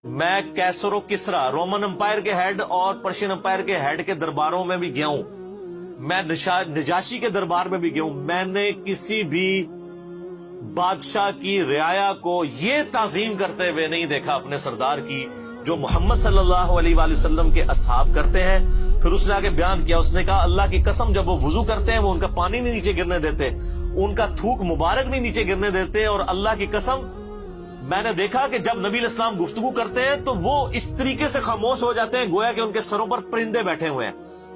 میں کیسر و کسرا رومن امپائر کے ہیڈ اور پرشین امپائر کے ہیڈ کے درباروں میں بھی گیا ہوں، میں نجاشی کے دربار میں بھی گیا ہوں، میں نے کسی بھی بادشاہ کی رعایا کو یہ تعظیم کرتے ہوئے نہیں دیکھا اپنے سردار کی جو محمد صلی اللہ علیہ وآلہ وسلم کے اصحاب کرتے ہیں۔ پھر اس نے آگے بیان کیا، اس نے کہا اللہ کی قسم جب وہ وضو کرتے ہیں وہ ان کا پانی نہیں نیچے گرنے دیتے، ان کا تھوک مبارک نہیں نیچے گرنے دیتے، اور اللہ کی قسم میں نے دیکھا کہ جب نبی علیہ السلام گفتگو کرتے ہیں تو وہ اس طریقے سے خاموش ہو جاتے ہیں گویا کہ ان کے سروں پر پرندے بیٹھے ہوئے ہیں،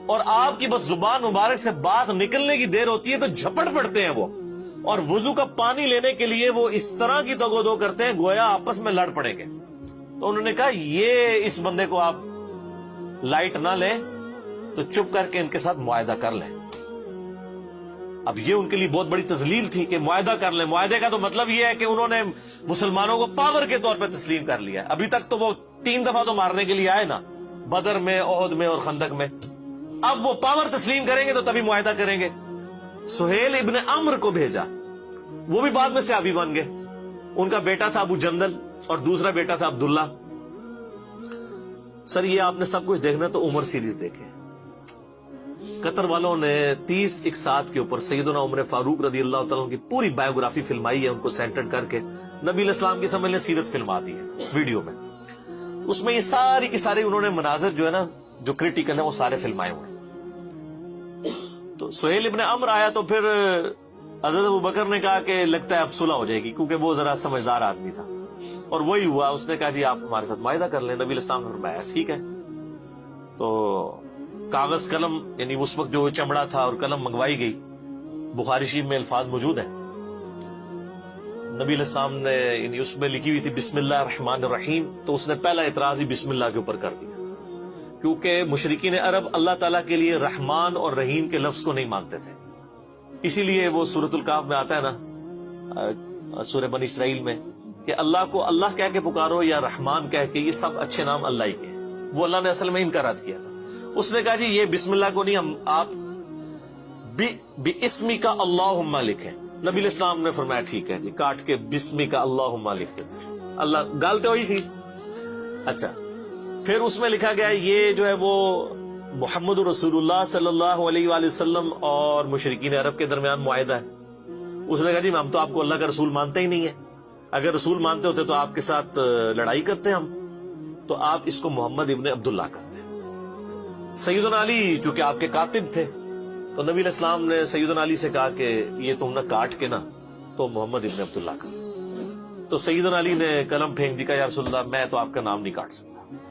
اور آپ کی بس زبان مبارک سے بات نکلنے کی دیر ہوتی ہے تو جھپٹ پڑتے ہیں وہ، اور وضو کا پانی لینے کے لیے وہ اس طرح کی دو دو کرتے ہیں گویا آپس میں لڑ پڑیں گے۔ تو انہوں نے کہا یہ اس بندے کو آپ لائٹ نہ لیں تو چپ کر کے ان کے ساتھ معاہدہ کر لیں۔ اب یہ ان کے لیے بہت بڑی تذلیل تھی کہ معاہدہ کر لیں۔ معاہدے کا تو مطلب یہ ہے کہ انہوں نے مسلمانوں کو پاور کے طور پہ تسلیم کر لیا۔ ابھی تک تو وہ 3 دفعہ تو مارنے کے لیے آئے نا، بدر میں، احد میں اور خندق میں، اب وہ پاور تسلیم کریں گے تو تبھی معاہدہ کریں گے۔ سہیل ابن عمرو کو بھیجا، وہ بھی بعد میں صحابی بن گئے، ان کا بیٹا تھا ابو جندل اور دوسرا بیٹا تھا عبداللہ۔ سر یہ آپ نے سب کچھ دیکھنا تو عمر سیریز دیکھے۔ قطر والوں نے 30 اقساط کے اوپر سیدنا عمر فاروق رضی اللہ تعالیٰ کی پوری بایوگرافی فلمائی ہے، ان کو سینٹر کر کے نبی علیہ السلام کی سمجھ لیں سیرت فلما دی ہے ویڈیو میں۔ اس میں یہ ساری کی ساری انہوں نے مناظر جو ہے نا جو کریٹیکل ہیں وہ سارے فلمائے ہوئے ہیں۔ تو سہیل ابن عمرو آیا تو پھر حضرت ابوبکر نے کہا کہ لگتا ہے اب صلح ہو جائے گی، کیونکہ وہ ذرا سمجھدار آدمی تھا، اور وہی ہوا۔ اس نے کہا جی آپ ہمارے ساتھ معاہدہ کر لیں۔ نبی علیہ السلام نے فرمایا ٹھیک ہے۔ تو کاغذ قلم یعنی اس وقت جو چمڑا تھا اور قلم منگوائی گئی، بخاری شریف میں الفاظ موجود ہیں۔ نبی علیہ السلام نے یعنی اس میں لکھی ہوئی تھی بسم اللہ الرحمن الرحیم، تو اس نے پہلا اعتراض ہی بسم اللہ کے اوپر کر دیا، کیونکہ مشرکین عرب اللہ تعالیٰ کے لیے رحمان اور رحیم کے لفظ کو نہیں مانتے تھے۔ اسی لیے وہ سورۃ الکہف میں آتا ہے نا، سورہ بنی اسرائیل میں، کہ اللہ کو اللہ کہہ کے پکارو یا رحمان کہہ کے، یہ سب اچھے نام اللہ ہی کے ہیں۔ وہ اللہ نے اصل میں ان کا رد کیا تھا۔ اس نے کہا جی یہ بسم اللہ کو نہیں، ہم آپ بِاسْمِ کا اللہم لکھیں۔ نبی علیہ السلام نے فرمایا ٹھیک ہے جی، کاٹ کے بِاسْمِ کا اللہم لکھ دیتے۔ اللہ گالتے ہوئی سی۔ اچھا پھر اس میں لکھا گیا یہ جو ہے وہ محمد رسول اللہ صلی اللہ علیہ وآلہ وسلم اور مشرکین عرب کے درمیان معاہدہ ہے۔ اس نے کہا جی ہم تو آپ کو اللہ کا رسول مانتے ہی نہیں ہیں، اگر رسول مانتے ہوتے تو آپ کے ساتھ لڑائی کرتے ہم، تو آپ اس کو محمد ابن عبداللہ کرتے۔ سیدنا علی چونکہ آپ کے کاتب تھے تو نبی علیہ السلام نے سیدنا علی سے کہا کہ یہ تم نہ کاٹ کے نا تو محمد ابن عبداللہ کرتے۔ تو سیدنا علی نے قلم پھینک دی، کہا یا رسول اللہ میں تو آپ کا نام نہیں کاٹ سکتا۔